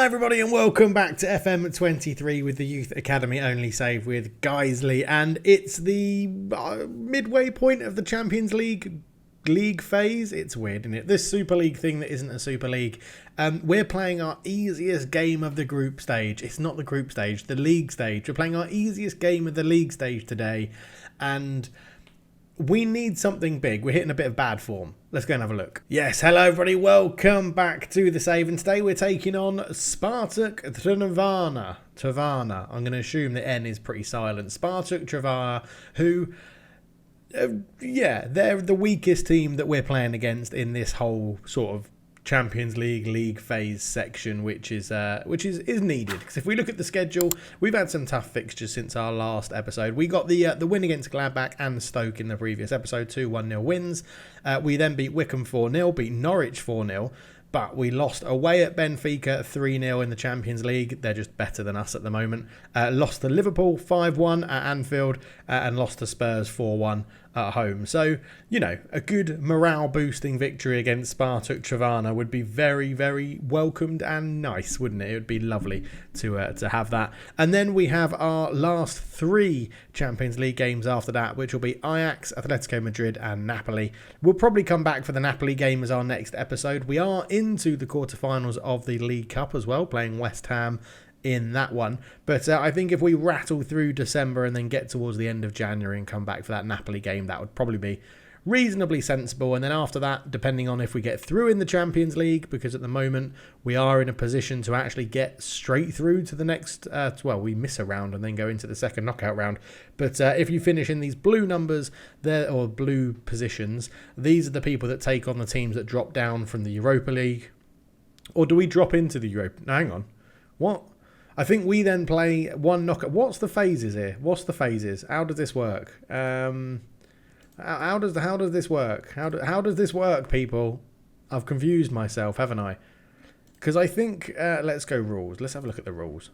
Hi everybody and welcome back to FM23 with the Youth Academy only save with Guiseley, and it's the midway point of the Champions League phase. It's weird, isn't it? This Super League thing that isn't a Super League. We're playing our easiest game of the group stage. It's not the group stage, the league stage. We're playing our easiest game of the league stage today, and we need something big. We're hitting a bit of bad form. Let's go and have a look. Yes, hello everybody. Welcome back to the save, and today we're taking on Spartak Trnavana. I'm going to assume the N is pretty silent. Spartak Trnavana, who, they're the weakest team that we're playing against in this whole sort of Champions League phase section, which is needed, because if we look at the schedule, we've had some tough fixtures since our last episode. We got the win against Gladbach and Stoke in the previous episode, 2-1-0 wins. We then beat Wickham 4-0, beat Norwich 4-0, but we lost away at Benfica 3-0 in the Champions League. They're just better than us at the moment. Lost to Liverpool 5-1 at Anfield, and lost to Spurs 4-1 at home. So, you know, a good morale-boosting victory against Spartak Trnavana would be very, very welcomed and nice, wouldn't it? It would be lovely to have that. And then we have our last three Champions League games after that, which will be Ajax, Atletico Madrid and Napoli. We'll probably come back for the Napoli game as our next episode. We are into the quarterfinals of the League Cup as well, playing West Ham in that one, but I think if we rattle through December and then get towards the end of January and come back for that Napoli game, that would probably be reasonably sensible. And then after that, depending on if we get through in the Champions League, because at the moment we are in a position to actually get straight through to the next, we miss a round and then go into the second knockout round. But if you finish in these blue numbers there, or blue positions, these are the people that take on the teams that drop down from the Europa League. Or do we drop into the Europa? No, hang on. What? I think we then play one knockout. What's the phases here? What's the phases? How does this work? How does this work? How does this work, people? I've confused myself, haven't I? Because I think let's go rules. Let's have a look at the rules.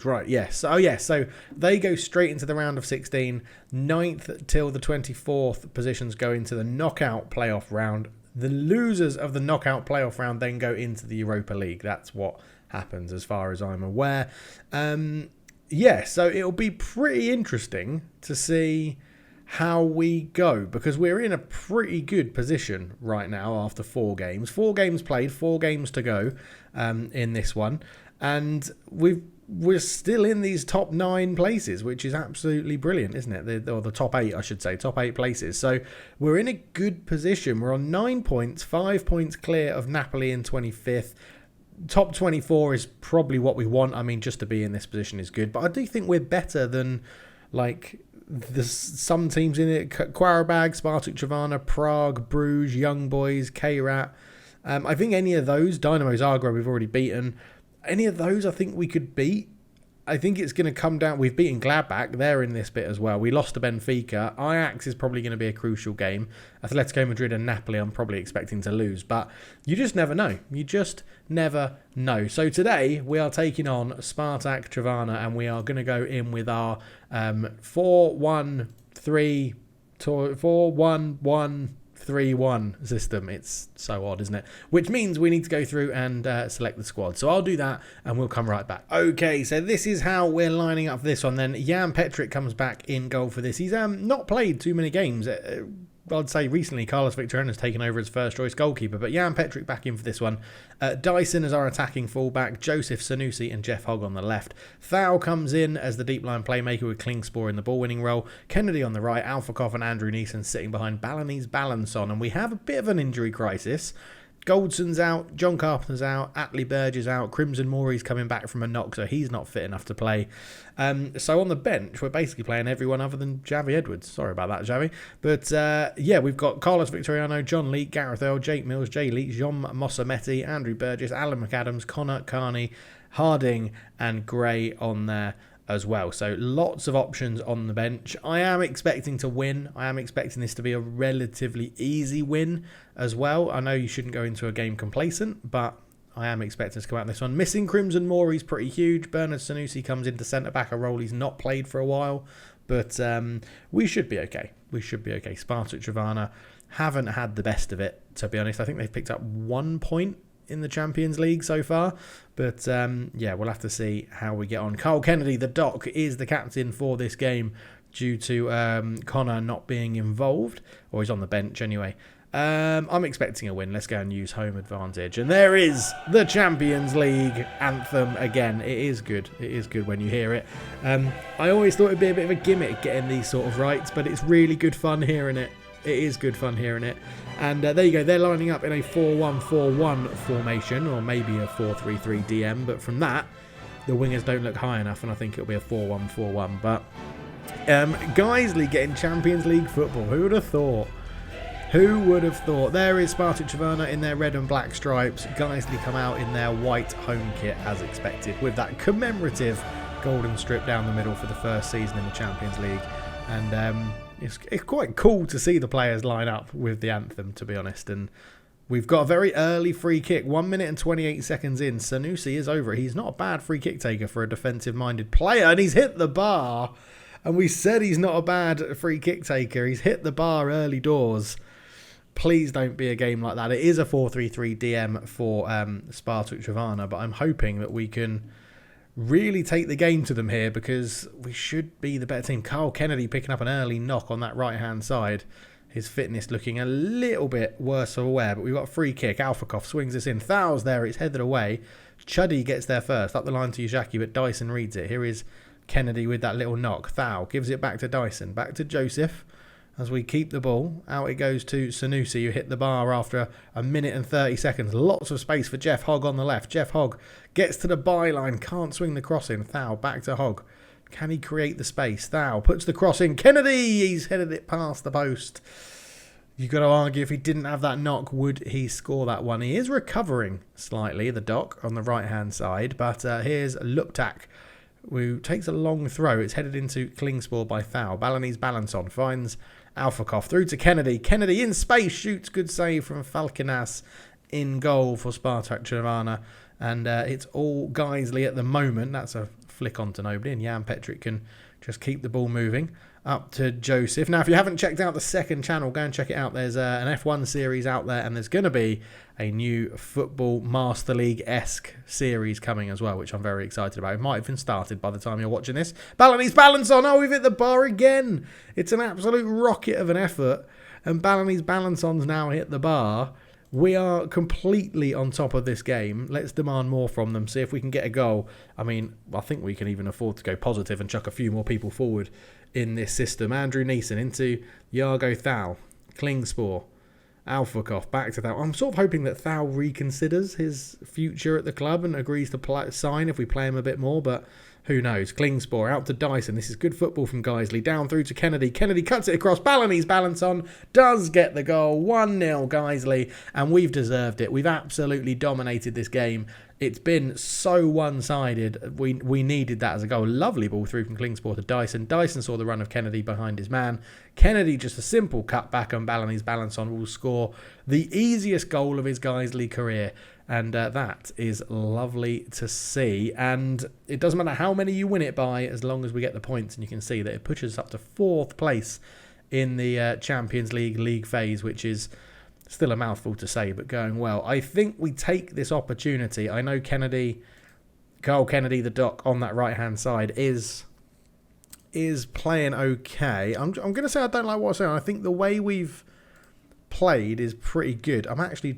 Right, yes. Oh, yes. So they go straight into the round of 16. 9th till the 24th positions go into the knockout playoff round. The losers of the knockout playoff round then go into the Europa League. That's what happens as far as I'm aware. So it'll be pretty interesting to see how we go, because we're in a pretty good position right now after 4 games. 4 games played, 4 games to go in this one, and we're still in these top 9 places, which is absolutely brilliant, isn't it? Or the top 8, I should say, top 8 places. So we're in a good position. We're on 9 points, 5 points clear of Napoli in 25th. Top 24 is probably what we want. I mean, just to be in this position is good, but I do think we're better than some teams in it. Qarabag, Spartak Trnavana, Prague, Bruges, Young Boys, K-Rat. I think any of those, Dynamo Zagreb we've already beaten, any of those I think we could beat. I think it's going to come down. We've beaten Gladbach. They're in this bit as well. We lost to Benfica. Ajax is probably going to be a crucial game. Atletico Madrid and Napoli I'm probably expecting to lose. But you just never know. So today we are taking on Spartak Trnavana, and we are going to go in with our 4-1-1-3-1 system. It's so odd, isn't it? Which means we need to go through and select the squad. So I'll do that and we'll come right back. Okay, so this is how we're lining up for this one then. Jan Petric comes back in goal for this. He's not played too many games. I'd say recently Carlos Victoriano has taken over as first choice goalkeeper, but Jan Petric back in for this one. Dyson as our attacking fullback, Joseph Sanusi and Jeff Hogg on the left. Thao comes in as the deep line playmaker with Klingspor in the ball winning role. Kennedy on the right, Alphakoff and Andrew Neeson sitting behind Balinese Balançon, and we have a bit of an injury crisis. Goldson's out, John Carpenter's out, Atlee Burge is out, Crimson Mori's coming back from a knock, so he's not fit enough to play. So on the bench, we're basically playing everyone other than Javi Edwards. Sorry about that, Javi. But we've got Carlos Victoriano, John Leake, Gareth Earl, Jake Mills, Jay Leake, Jean Mossametti, Andrew Burgess, Alan McAdams, Connor Carney, Harding and Gray on there as well. So lots of options on the bench. I am expecting to win. I am expecting this to be a relatively easy win as well. I know you shouldn't go into a game complacent, but I am expecting to come out this one. Missing Crimson Mori's pretty huge. Bernard Sanusi comes into centre-back, a role he's not played for a while. But we should be okay. Spartak Trnavana haven't had the best of it, to be honest. I think they've picked up 1 point in the Champions League so far. But yeah, we'll have to see how we get on. Carl Kennedy, the Doc, is the captain for this game due to Connor not being involved, or he's on the bench anyway. I'm expecting a win. Let's go and use home advantage. And there is the Champions League anthem again. It is good. It is good when you hear it. I always thought it'd be a bit of a gimmick getting these sort of rights, but it's really good fun hearing it. It is good fun hearing it. And there you go. They're lining up in a 4-1-4-1 formation, or maybe a 4-3-3 DM. But from that, the wingers don't look high enough, and I think it'll be a 4-1-4-1. But Guiseley getting Champions League football. Who would have thought? Who would have thought? There is Spartak Trnava in their red and black stripes. Guiseley come out in their white home kit as expected, with that commemorative golden strip down the middle for the first season in the Champions League. And it's quite cool to see the players line up with the anthem, to be honest. And we've got a very early free kick, 1 minute and 28 seconds in. Sanusi is over it. He's not a bad free kick taker for a defensive-minded player, and he's hit the bar. And we said he's not a bad free kick taker. He's hit the bar early doors. Please don't be a game like that. It is a 4-3-3 DM for Spartak Trnava, but I'm hoping that we can really take the game to them here, because we should be the better team. Carl Kennedy picking up an early knock on that right-hand side. His fitness looking a little bit worse for wear, but we've got a free kick. Alfakov swings this in. Thou's there. It's headed away. Chuddy gets there first. Up the line to Uzaki, but Dyson reads it. Here is Kennedy with that little knock. Thou gives it back to Dyson. Back to Joseph. As we keep the ball, out it goes to Sanusi, who hit the bar after a minute and 30 seconds. Lots of space for Jeff Hogg on the left. Jeff Hogg gets to the byline, can't swing the cross in. Thou back to Hogg. Can he create the space? Thou puts the cross in. Kennedy, he's headed it past the post. You've got to argue, if he didn't have that knock, would he score that one? He is recovering slightly, the Doc, on the right-hand side. But here's Luptak, who takes a long throw. It's headed into Klingspor by Thou. Balinese balance on, finds Alfakov through to Kennedy. Kennedy in space, shoots. Good save from Falconas in goal for Spartak Trnava. And it's all Guiseley at the moment. That's a flick on to nobody. And Jan Petric can just keep the ball moving. Up to Joseph. Now, if you haven't checked out the second channel, go and check it out. There's an F1 series out there, and there's going to be a new Football Master League-esque series coming as well, which I'm very excited about. It might have been started by the time you're watching this. Balinese balance on. Oh, we've hit the bar again. It's an absolute rocket of an effort, and Balinese balance on's now hit the bar. We are completely on top of this game. Let's demand more from them, see if we can get a goal. I mean, I think we can even afford to go positive and chuck a few more people forward in this system. Andrew Neeson into Yargo Thal. Klingspor. Alfakov back to Thal. I'm sort of hoping that Thal reconsiders his future at the club and agrees to sign if we play him a bit more, but who knows? Klingspor out to Dyson. This is good football from Guiseley. Down through to Kennedy. Kennedy cuts it across. Balinese balance on. Does get the goal. 1-0 Guiseley. And we've deserved it. We've absolutely dominated this game. It's been so one-sided. We needed that as a goal. Lovely ball through from Klingspor to Dyson. Dyson saw the run of Kennedy behind his man. Kennedy just a simple cut back, and Balinese balance on will score the easiest goal of his Guiseley career. And that is lovely to see. And it doesn't matter how many you win it by, as long as we get the points. And you can see that it pushes us up to 4th place in the Champions League phase, which is still a mouthful to say, but going well. I think we take this opportunity. I know Carl Kennedy, the Doc, on that right-hand side is playing okay. I'm going to say I don't like what I'm saying. I think the way we've played is pretty good. I'm actually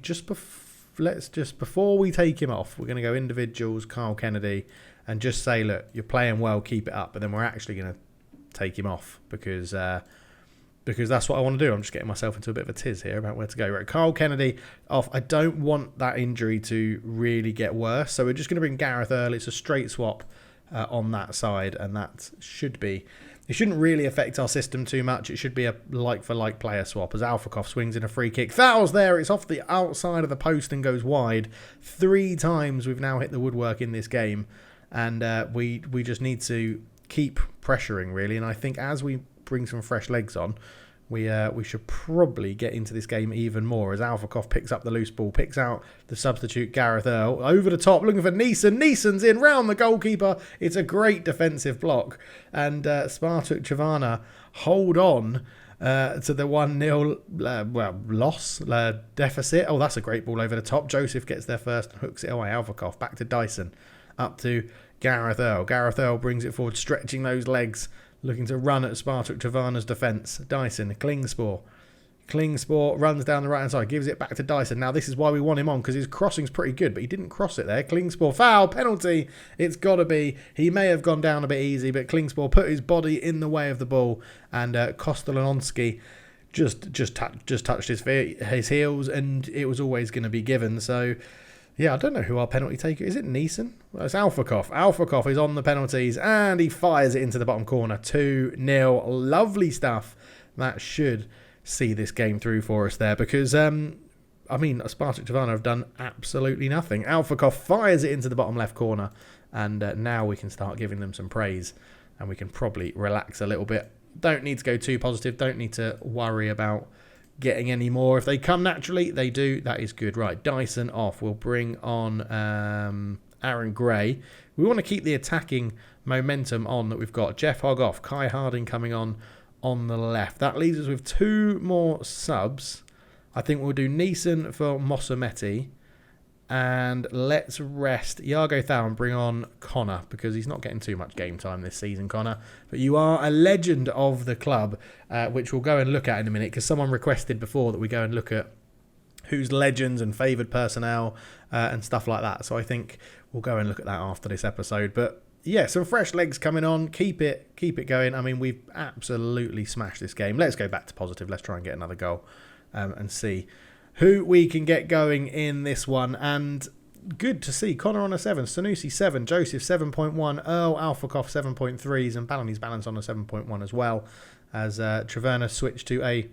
before we take him off, we're going to go individuals, Carl Kennedy, and just say, look, you're playing well, keep it up. But then we're actually going to take him off because that's what I want to do. I'm just getting myself into a bit of a tiz here about where to go. Right, Carl Kennedy off. I don't want that injury to really get worse, so we're just going to bring Gareth early. It's a straight swap on that side, and that shouldn't really affect our system too much. It should be a like-for-like player swap as Alfakov swings in a free kick. Fouls there. It's off the outside of the post and goes wide. 3 times we've now hit the woodwork in this game, and we just need to keep pressuring, really. And I think as we bring some fresh legs on, we should probably get into this game even more, as Alfakov picks up the loose ball, picks out the substitute Gareth Earl, over the top, looking for Neeson. Neeson's in, round the goalkeeper. It's a great defensive block, and Spartak Trnava hold on, to the 1-0 loss deficit. Oh, that's a great ball over the top. Joseph gets there first and hooks it away. Alvarkov back to Dyson, up to Gareth Earl. Gareth Earl brings it forward, stretching those legs, looking to run at Spartak Trvana's defence. Dyson, Klingspor runs down the right-hand side, gives it back to Dyson. Now, this is why we want him on, because his crossing's pretty good, but he didn't cross it there. Klingspor, foul, penalty. It's got to be. He may have gone down a bit easy, but Klingspor put his body in the way of the ball, and Kostelanonski just touched his heels, and it was always going to be given. So, yeah, I don't know who our penalty taker is. It Neeson? Well, it's Alfarkov. Alfarkov is on the penalties, and he fires it into the bottom corner. 2-0. Lovely stuff. That should see this game through for us there, because Spartak Trvana have done absolutely nothing. Alfarkov fires it into the bottom left corner, and now we can start giving them some praise, and we can probably relax a little bit. Don't need to go too positive, don't need to worry about getting any more. If they come naturally, they do. That is good. Right, Dyson off. We'll bring on Aaron Gray. We want to keep the attacking momentum on that we've got. Jeff Hogg off, Kai Harding coming on the left. That leaves us with 2 more subs. I think we'll do Neeson for Mosameti, and let's rest Iago Thau and bring on Connor, because he's not getting too much game time this season, Connor. But you are a legend of the club, which we'll go and look at in a minute, because someone requested before that we go and look at who's legends and favoured personnel and stuff like that. So I think we'll go and look at that after this episode. But yeah, some fresh legs coming on. Keep it going. I mean, we've absolutely smashed this game. Let's go back to positive. Let's try and get another goal and see who we can get going in this one. And good to see Connor on a 7, Sanusi 7, Joseph 7.1, Earl Alfarkov 7.3s, and Ballany's balance on a 7.1 as well, as Trvana switched to a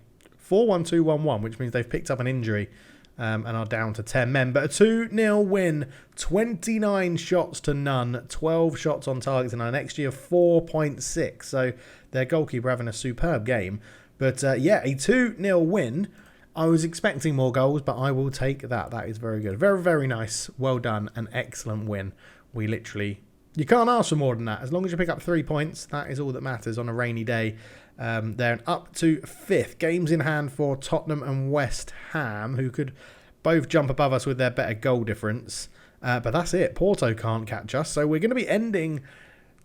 4-1-2-1-1, which means they've picked up an injury and are down to 10 men. But a 2-0 win, 29 shots to none, 12 shots on target, and an XG of 4.6. So their goalkeeper having a superb game. But yeah, a 2-0 win. I was expecting more goals, but I will take that. That is very good. Very, very nice. Well done. An excellent win. You can't ask for more than that. As long as you pick up 3 points, that is all that matters on a rainy day. They're up to 5th. Games in hand for Tottenham and West Ham, who could both jump above us with their better goal difference. But that's it. Porto can't catch us. So we're going to be ending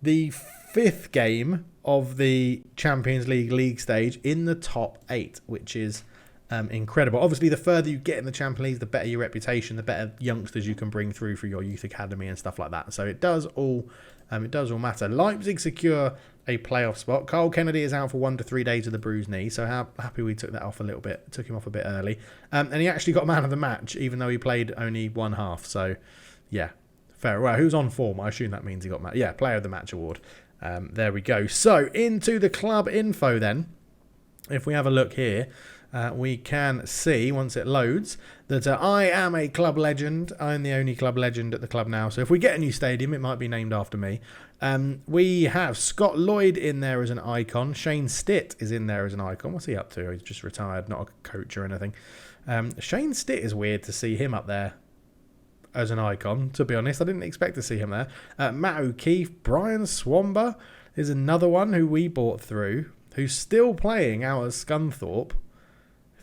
the 5th game of the Champions League stage in the top 8, which is incredible. Obviously, the further you get in the Champions League, the better your reputation, the better youngsters you can bring through for your youth academy and stuff like that. So it does all matter. Leipzig secure a playoff spot. Carl Kennedy is out for 1 to 3 days with a bruised knee, so how happy we took that off a little bit. Took him off a bit early. And he actually got man of the match, even though he played only one half. So, yeah, fair. Well, who's on form? I assume that means he got player of the match award. There we go. So, into the club info then. If we have a look here, we can see, once it loads, that I am a club legend. I'm the only club legend at the club now. So if we get a new stadium, it might be named after me. We have Scott Lloyd in there as an icon. Shane Stitt is in there as an icon. What's he up to? He's just retired, not a coach or anything. Shane Stitt is weird to see him up there as an icon, to be honest. I didn't expect to see him there. Matt O'Keefe, Brian Swamba is another one who we bought through, who's still playing out at Scunthorpe.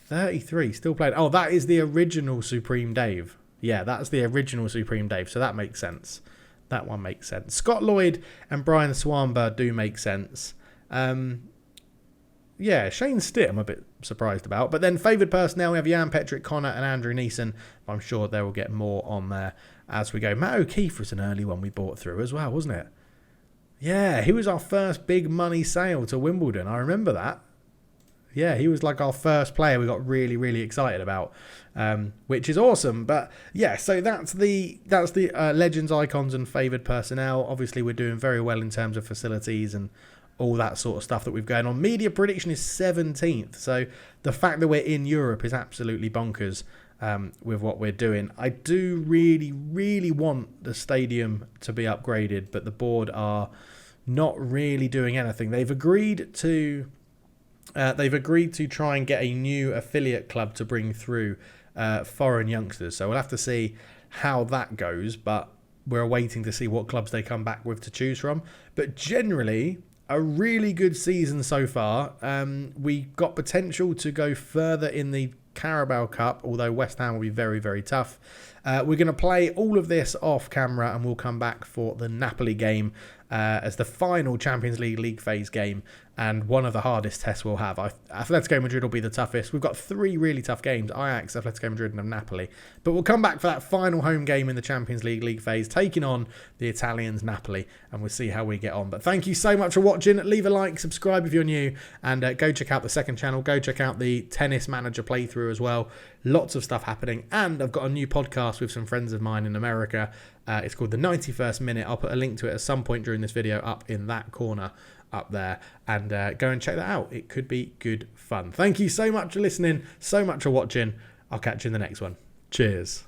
33, still playing. Oh, that is the original Supreme Dave. Yeah, that's the original Supreme Dave, so that makes sense. That one makes sense. Scott Lloyd and Brian Swamba do make sense. Yeah, Shane Stitt I'm a bit surprised about. But then favoured personnel, we have Jan Petrick, Connor and Andrew Neeson. I'm sure they will get more on there as we go. Matt O'Keefe was an early one we bought through as well, wasn't it? Yeah, he was our first big money sale to Wimbledon. I remember that. Yeah, he was like our first player we got really, really excited about, which is awesome. But yeah, so that's the legends, icons and favoured personnel. Obviously, we're doing very well in terms of facilities and all that sort of stuff that we've going on. Media prediction is 17th. So the fact that we're in Europe is absolutely bonkers with what we're doing. I do really, really want the stadium to be upgraded, but the board are not really doing anything. They've agreed to try and get a new affiliate club to bring through foreign youngsters. So we'll have to see how that goes, but we're waiting to see what clubs they come back with to choose from. But generally, a really good season so far. We got potential to go further in the Carabao Cup, although West Ham will be very, very tough. We're going to play all of this off camera and we'll come back for the Napoli game as the final Champions League league phase game and one of the hardest tests we'll have. Atletico Madrid will be the toughest. We've got 3 really tough games, Ajax, Atletico Madrid and Napoli. But we'll come back for that final home game in the Champions League league phase, taking on the Italians, Napoli, and we'll see how we get on. But thank you so much for watching. Leave a like, subscribe if you're new, and go check out the second channel. Go check out the Tennis Manager playthrough as well. Lots of stuff happening. And I've got a new podcast with some friends of mine in America. It's called The 91st Minute. I'll put a link to it at some point during this video up in that corner up there, and go and check that out. It could be good fun. Thank you so much for listening, so much for watching. I'll catch you in the next one. Cheers.